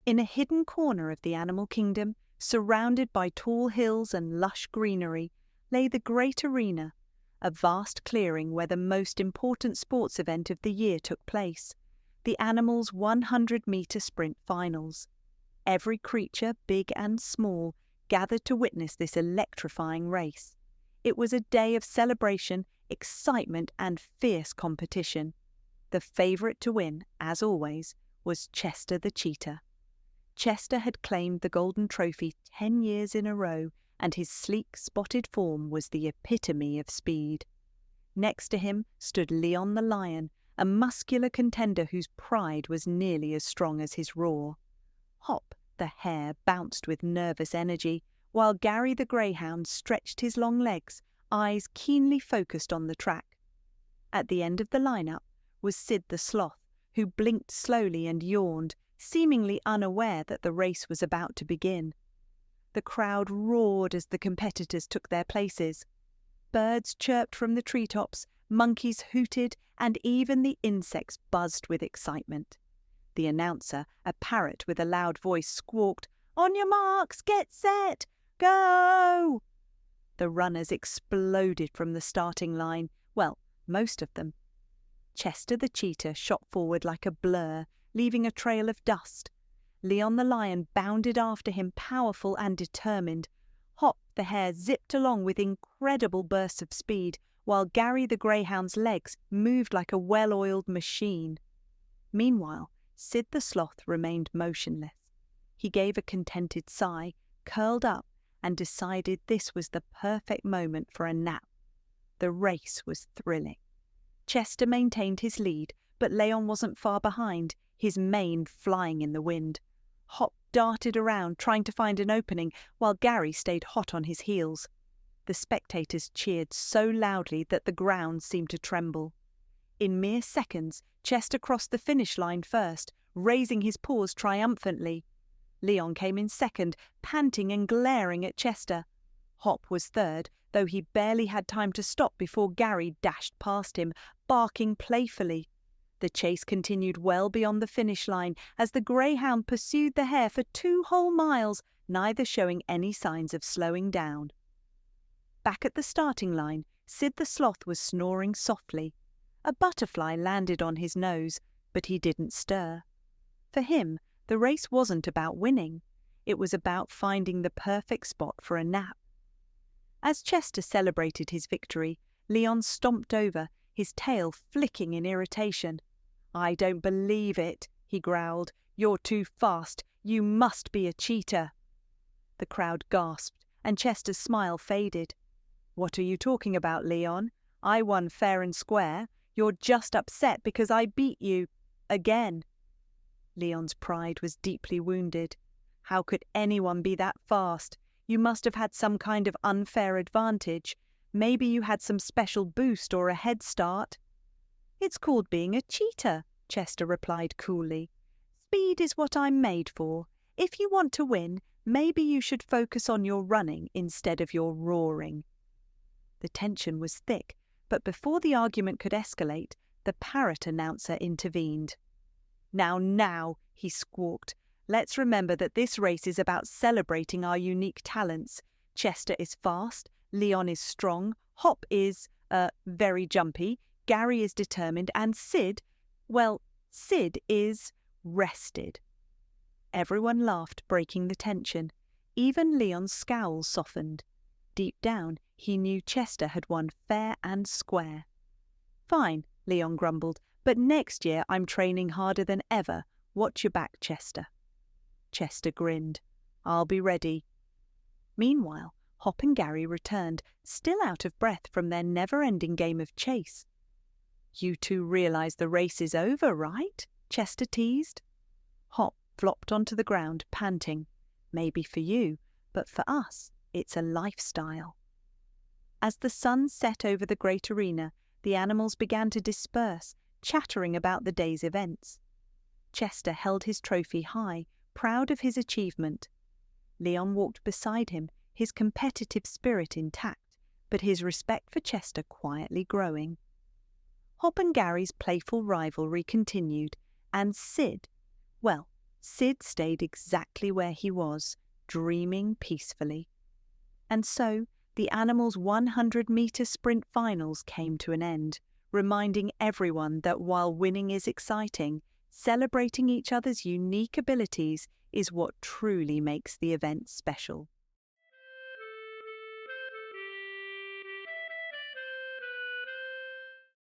In a hidden corner of the animal kingdom, surrounded by tall hills and lush greenery, lay the Great Arena, a vast clearing where the most important sports event of the year took place, the animals' 100-meter sprint finals. Every creature, big and small, gathered to witness this electrifying race. It was a day of celebration, excitement, and fierce competition. The favourite to win, as always, was Chester the cheetah. Chester had claimed the golden trophy 10 years in a row, and his sleek, spotted form was the epitome of speed. Next to him stood Leon the lion, a muscular contender whose pride was nearly as strong as his roar. Hop, the hare, bounced with nervous energy, while Gary the greyhound stretched his long legs, eyes keenly focused on the track. At the end of the lineup was Sid the sloth, who blinked slowly and yawned, seemingly unaware that the race was about to begin. The crowd roared as the competitors took their places. Birds chirped from the treetops, monkeys hooted, and even the insects buzzed with excitement. The announcer, a parrot with a loud voice, squawked, "On your marks, get set, go!" The runners exploded from the starting line, well, most of them. Chester the cheetah shot forward like a blur, leaving a trail of dust. Leon the lion bounded after him, powerful and determined. Hop the hare zipped along with incredible bursts of speed, while Gary the greyhound's legs moved like a well-oiled machine. Meanwhile, Sid the sloth remained motionless. He gave a contented sigh, curled up, and decided this was the perfect moment for a nap. The race was thrilling. Chester maintained his lead, but Leon wasn't far behind, his mane flying in the wind. Hop darted around, trying to find an opening, while Gary stayed hot on his heels. The spectators cheered so loudly that the ground seemed to tremble. In mere seconds, Chester crossed the finish line first, raising his paws triumphantly. Leon came in second, panting and glaring at Chester. Hop was third, though he barely had time to stop before Gary dashed past him, barking playfully. The chase continued well beyond the finish line as the greyhound pursued the hare for 2 whole miles, neither showing any signs of slowing down. Back at the starting line, Sid the sloth was snoring softly. A butterfly landed on his nose, but he didn't stir. For him, the race wasn't about winning. It was about finding the perfect spot for a nap. As Chester celebrated his victory, Leon stomped over, his tail flicking in irritation. "I don't believe it," he growled. "You're too fast. You must be a cheater." The crowd gasped, and Chester's smile faded. "What are you talking about, Leon? I won fair and square. You're just upset because I beat you. Again." Leon's pride was deeply wounded. How could anyone be that fast? You must have had some kind of unfair advantage. Maybe you had some special boost or a head start. "It's called being a cheater," Chester replied coolly. "Speed is what I'm made for. If you want to win, maybe you should focus on your running instead of your roaring." The tension was thick, but before the argument could escalate, the parrot announcer intervened. Now, he squawked. "Let's remember that this race is about celebrating our unique talents. Chester is fast, Leon is strong, Hop is, very jumpy, Gary is determined, and Sid is rested." Everyone laughed, breaking the tension. Even Leon's scowl softened. Deep down, he knew Chester had won fair and square. "Fine," Leon grumbled, "but next year I'm training harder than ever. Watch your back, Chester." Chester grinned. "I'll be ready." Meanwhile, Hop and Gary returned, still out of breath from their never-ending game of chase. "You two realize the race is over, right?" Chester teased. Hop flopped onto the ground, panting. "Maybe for you, but for us, it's a lifestyle." As the sun set over the great arena, the animals began to disperse, chattering about the day's events. Chester held his trophy high, proud of his achievement. Leon walked beside him, his competitive spirit intact, but his respect for Chester quietly growing. Hop and Gary's playful rivalry continued, and Sid, well, Sid stayed exactly where he was, dreaming peacefully. And so, the animals' 100-meter sprint finals came to an end, reminding everyone that while winning is exciting, celebrating each other's unique abilities is what truly makes the event special.